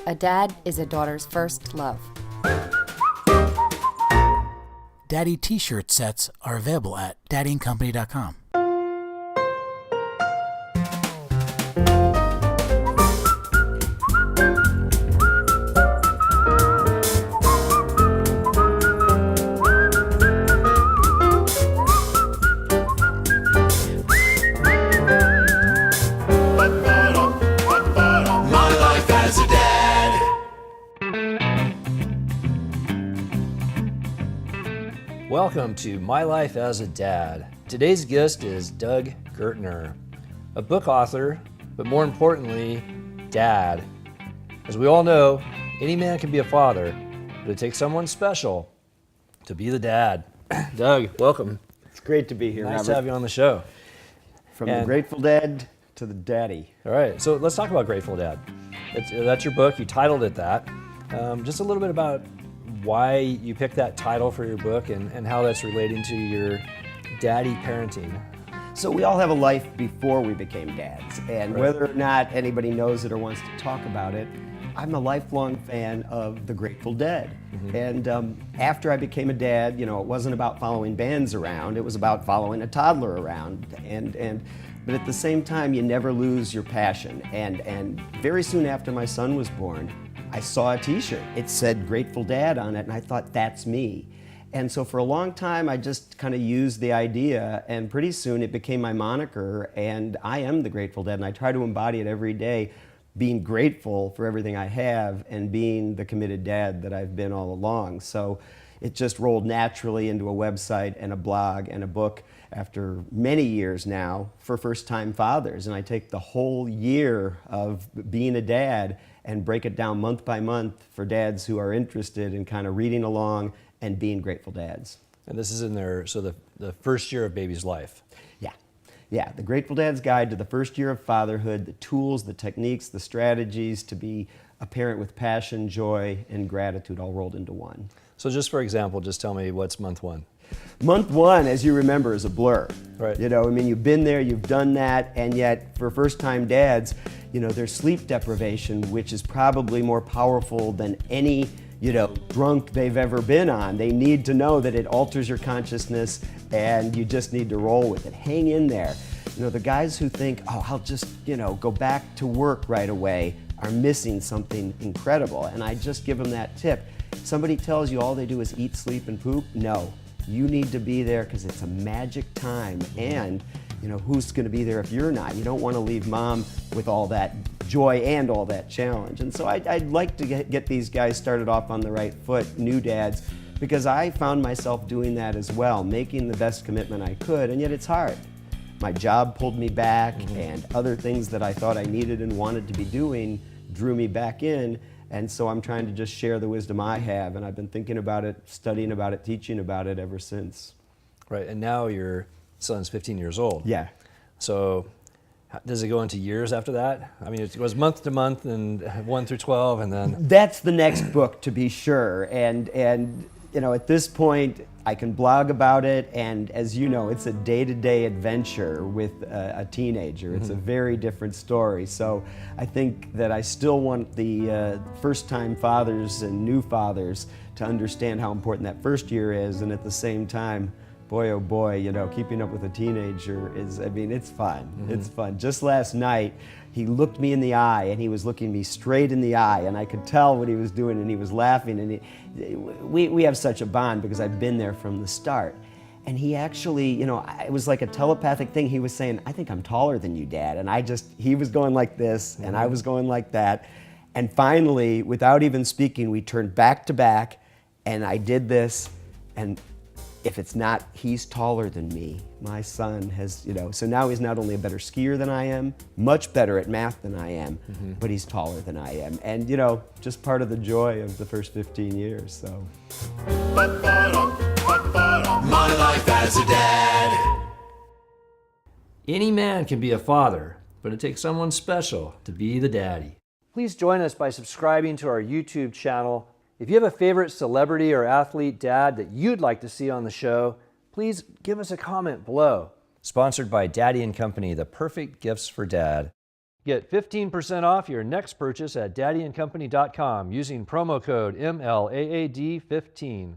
A dad is a daughter's first love. Daddy t-shirt sets are available at daddyandcompany.com. My life as a dad. Welcome to My Life as a Dad. Today's guest is Doug Gertner, a book author, but more importantly, dad. As we all know, any man can be a father, but it takes someone special to be the dad. Doug, welcome. It's great to be here, Nice Robert. to have you on the show. From the And- Grateful Dead to the Daddy. All right, so let's talk about Grateful Dad. That's your book. You titled it that. Just a little bit about why you picked that title for your book and how that's relating to your daddy parenting. So we all have a life before we became dads, and Right. whether or not anybody knows it or wants to talk about it, I'm a lifelong fan of the Grateful Dead. And after I became a dad, you know, it wasn't about following bands around, it was about following a toddler around. But at the same time, you never lose your passion. And very soon after my son was born, I saw a t-shirt. It said Grateful Dad on it, and I thought, that's me. And so for a long time, I just kind of used the idea, and pretty soon it became my moniker, and I am the Grateful Dad, and I try to embody it every day, being grateful for everything I have and being the committed dad that I've been all along. So it just rolled naturally into a website and a blog and a book after many years now for first-time fathers. And I take the whole year of being a dad and break it down month by month for dads who are interested in kind of reading along and being grateful dads. And this is in there, so the first year of baby's life. Yeah, the Grateful Dad's Guide to the First Year of Fatherhood, the tools, the techniques, the strategies to be a parent with passion, joy, and gratitude all rolled into one. So just for example, just tell me what's month one. Month one, as you remember, is a blur. Right. You know, I mean, you've been there, you've done that, and yet for first-time dads, you know, there's sleep deprivation, which is probably more powerful than any, you know, drunk they've ever been on. They need to know that it alters your consciousness, and you just need to roll with it. Hang in there. You know, the guys who think, oh, I'll just, you know, go back to work right away are missing something incredible. And I just give them that tip. Somebody tells you all they do is eat, sleep, and poop. No, you need to be there because it's a magic time. And, you know, who's going to be there if you're not? You don't want to leave mom with all that joy and all that challenge. And so I'd like to get these guys started off on the right foot, new dads, because I found myself doing that as well, making the best commitment I could, and yet it's hard. My job pulled me back, and other things that I thought I needed and wanted to be doing drew me back in, and so I'm trying to just share the wisdom I have, and I've been thinking about it, studying about it, teaching about it ever since. Right, and now your son's 15 years old. Yeah. So does it go into years after that? I mean, it goes month to month and 1 through 12 and then... That's the next book, to be sure, and you know, at this point, I can blog about it, and as you know, it's a day-to-day adventure with a teenager. It's a very different story. So I think that I still want the first-time fathers and new fathers to understand how important that first year is, and at the same time, boy, oh boy, you know, keeping up with a teenager is, I mean, it's fun. It's fun. Just last night, he looked me in the eye, and he was looking me straight in the eye, and I could tell what he was doing, and he was laughing, and we have such a bond because I've been there from the start. And he actually, you know, it was like a telepathic thing. He was saying, I think I'm taller than you, Dad. And he was going like this, and I was going like that. And finally, without even speaking, we turned back to back, and I did this, and if it's not, he's taller than me. My son has, you know, so now he's not only a better skier than I am, much better at math than I am, but he's taller than I am. And, you know, just part of the joy of the first 15 years, so. My life as a dad. Any man can be a father, but it takes someone special to be the daddy. Please join us by subscribing to our YouTube channel. If you have a favorite celebrity or athlete dad that you'd like to see on the show, please give us a comment below. Sponsored by Daddy and Company, the perfect gifts for dad. Get 15% off your next purchase at daddyandcompany.com using promo code MLAAD15.